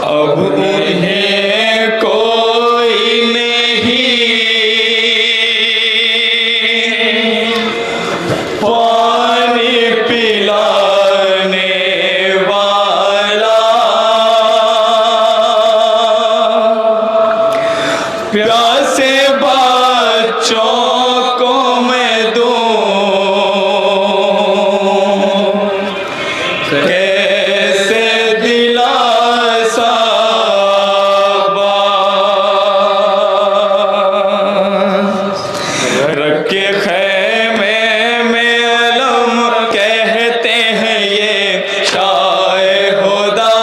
अब उन्हें कोई नहीं पानी पिलाने वाला, प्यासे बच्चों को मैं दूं कैसे दिलासा रखे खैमे में अलम कहते हैं ये शाए खुदा,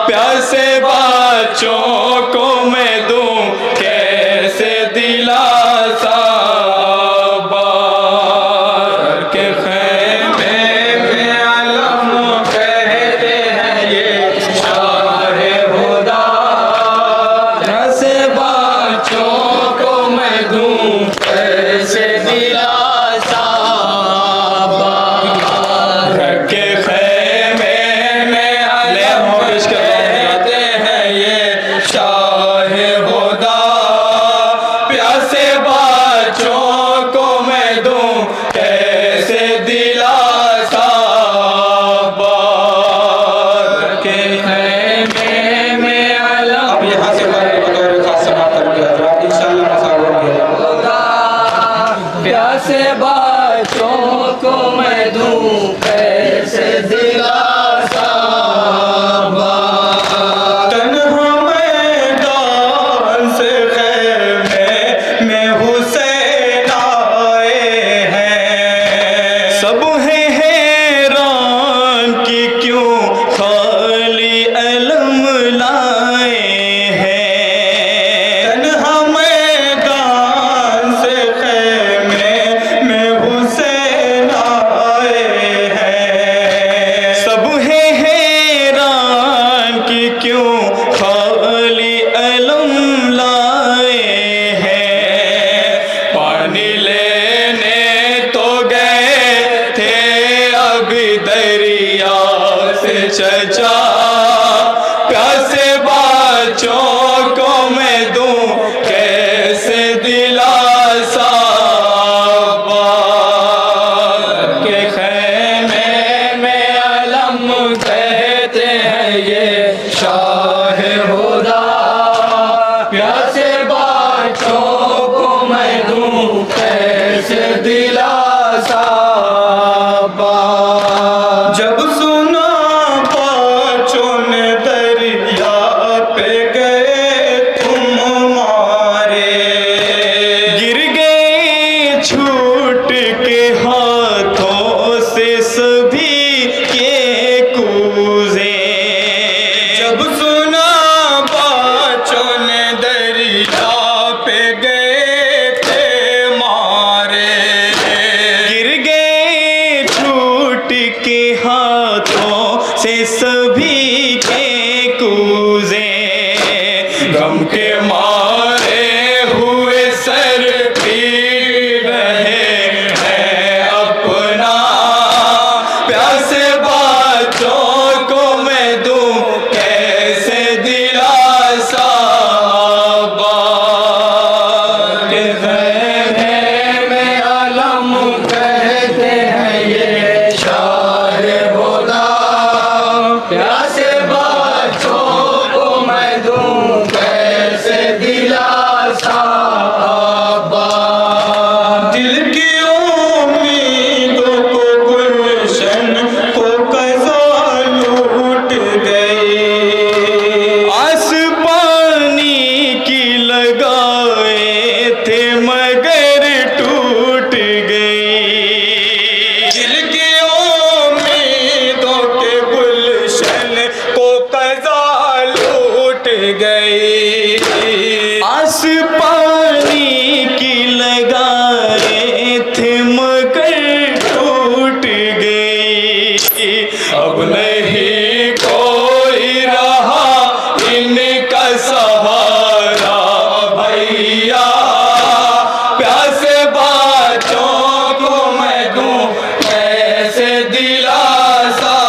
प्यासे बच्चों को मैं दूं कैसे दिलासा के खैमे में अलम कहते हैं ये शाए खुदा, प्यासे बच्चों को मैं दूं कैसे दिलासा रखे खैमे में अलम कहते हैं ये शाहे खुदा, प्यासे बच्चों को मैं दूं कैसे दिलासा रखे खैमे में अलम। अब यहाँ से बतौर खास समाप्त कर इंशाअल्लाह मसावों में प्यासे बच्चों को मैं दूं कैसे दिलासा, तन्हा मैदान से खैमे में हुसैन आए हैं, सब हैं हैरान कि क्यों खाली अलम लाए हैं, तन्हा मैदान से खैमे में हुसैन आए हैं, सब हैं हैरान कि क्यों खाली अलम लाए हैं, पानी लेने तो गए थे अभी दरिया से चचा, प्यासे बच्चों को मैं दूं कैसे दिलासा के खैमे में अलम कहते हैं ये शाहे खुदा, प्यासे बच्चों को मैं दूं कैसे दिलासा। जब सुना बच्चों ने दरिया पे गए तुम मारे, गिर गए छूट के हाथों से सभी के कूजे, जब सुना बच्चों ने दरिया पे गए थे मारे, गिर गए छूट के हाथों से सभी के कूजे, गम के मारे हुए सर पीट रहे हैं अपना, प्यासे बच्चों को मैं दूं कैसे दिलासा के खैमे में अलम कहते हैं ये शाहे खुदा, प्यासे बच्चों को मैं दूं कैसे दिलासा। दिल की उम्मीदों को गुलशन को कज़ा लूट गई, आस पानी की लगाए थे मगर टूट गई, दिल की उम्मीदों के गुलशन को कज़ा लूट गई, आस पानी की लगाए थे मगर टूट गई, अब नहीं कोई रहा इनका सहारा भैया, प्यासे बच्चों को मैं दूं कैसे दिलासा।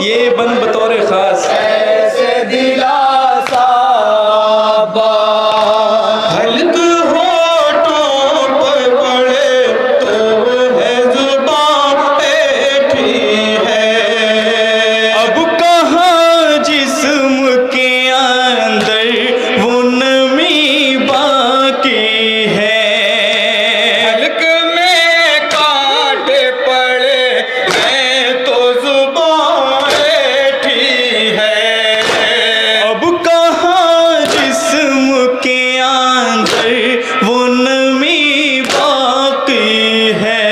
ये बन बतौर खास कैसे दिलासा हल्क होठों पर पड़े तो है जुबान बैठी है। अब कहाँ जिस्म के अंदर वो नमी बाकी है। हल्क में कांटे पड़े हैं तो जुबान बैठी है। अब कहाँ जिस्म के अंदर वो नमी बाकी है।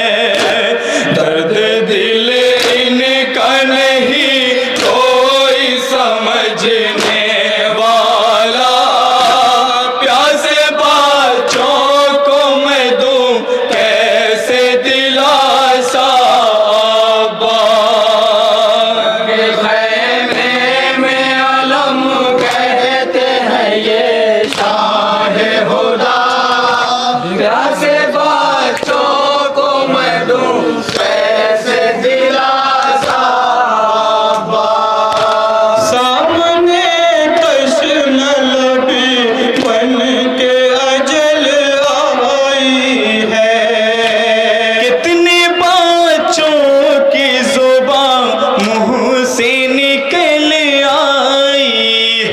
दर्द दिल इनका नहीं कोई समझने वाला। प्यासे बच्चों को मैं दूं कैसे दिलासा। खैमे में अलम कहते हैं ये शाह हुदा। प्यासे बच्चों को मैं दूं कैसे दिलासा। सामने तश्नल भी बन के अजल आई है। कितने बच्चों की जुबान मुंह से निकल आई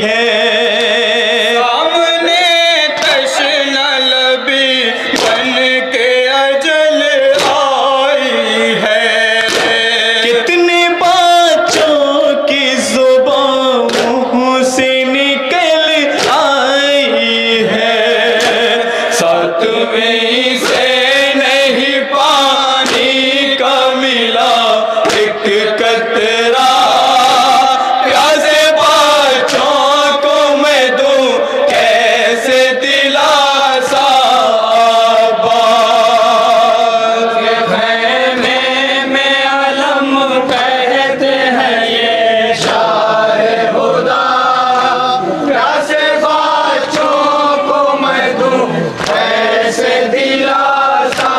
है। सामने तश्नल भी बन के अजल आई है। कितने बच्चों की जुबान मुंह से निकल आई है। सातवीं से नहीं पानी का मिला एक कतरा। प्यासे बच्चों को मैं दूं कैसे दिलासा। खैमे में अलम कहते हैं ये शाह हुदा। प्यासे बच्चों को मैं दूं कैसे दिलासा।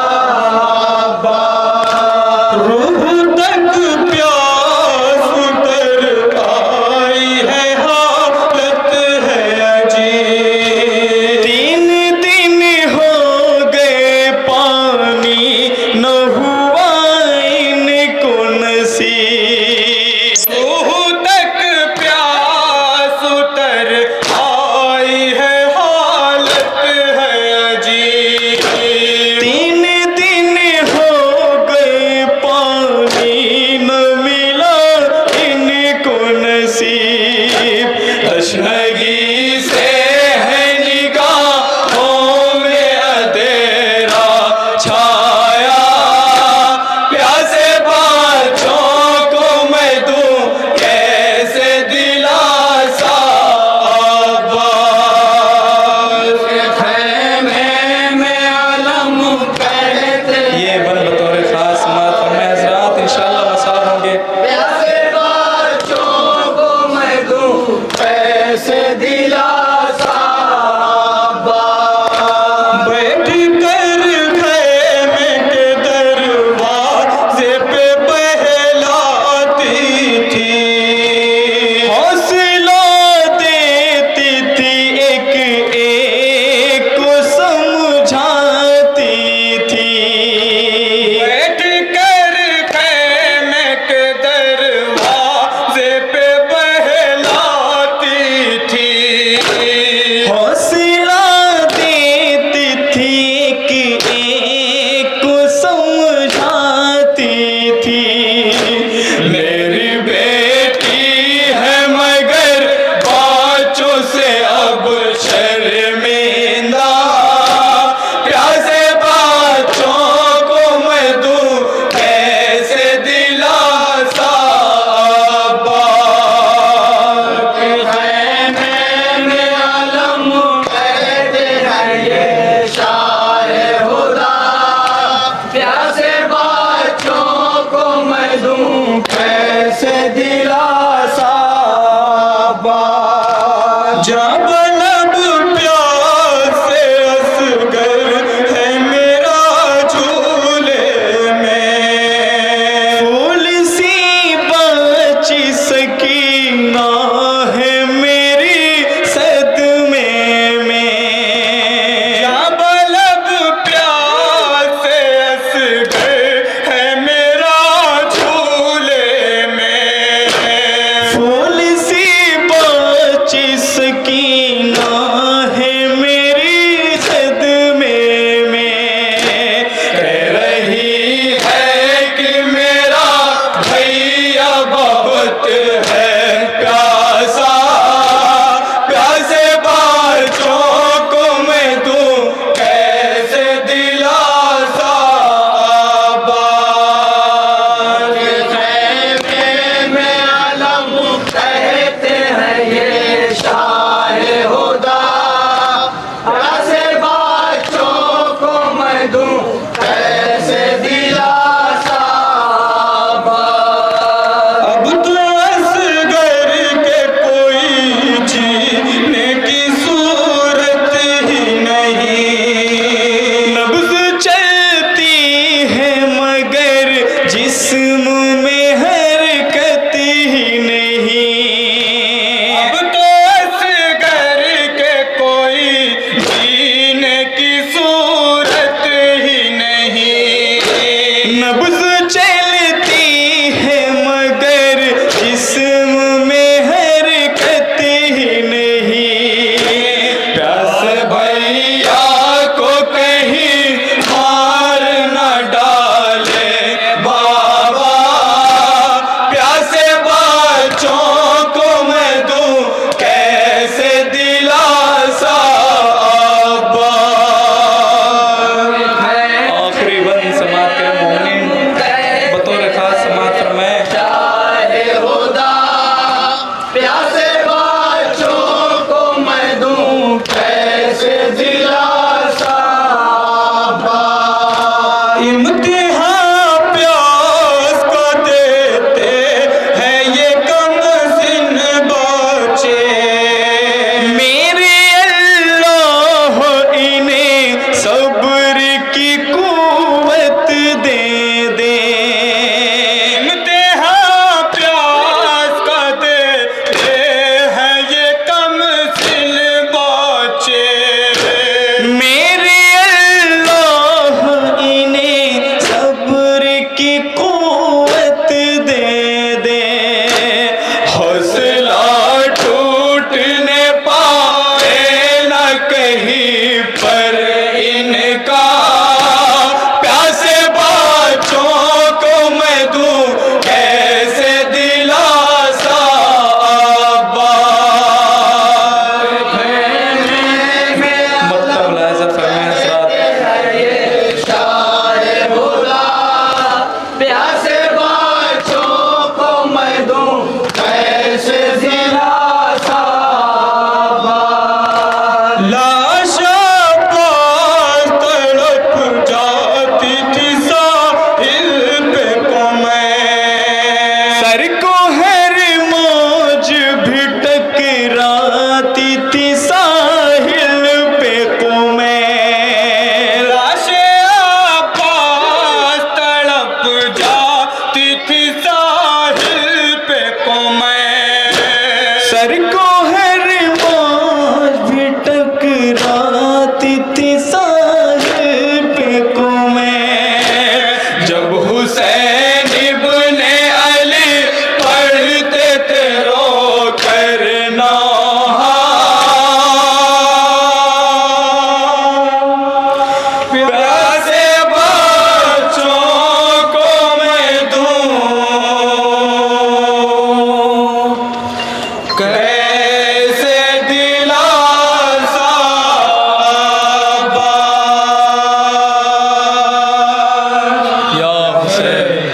रूह तक प्यास उतर आई है, हालत है अजीब। 3 दिन हो गए पानी न हुआ इनको नसीब। रूह तक प्यास उतर आई है, हालत है अजीब। 3 दिन हो गए पानी न मिला इनको नसीब। तशनगी से है निगाहों में अंधेरा छाया। प्यासे बच्चों को मैं दूं कैसे दिलासा। खैमे में अलम कहते ये बन बतौर खास मातम में हजरात इंशाअल्लाह मसाल होंगे। प्यासे बच्चों को मैं दूं कैसे दिलासा। बैठ कर खैमे के दरवाजे पे बहलाती थी। हौसला देती थी एक एक को समझाती थी। बैठ कर खैमे के दरवाजे पे बहलाती थी। हौसला देती थी एक एक को समझाती थी। मेरी बेटी है मगर बच्चों से अब शर्मिंदा। प्यासे बच्चों को मैं दूं कैसे दिलासा। खैमे में अलम कहते हैं ये शाह हुदा। प्यासे बच्चों को मैं दूं कैसे दिलासा। जब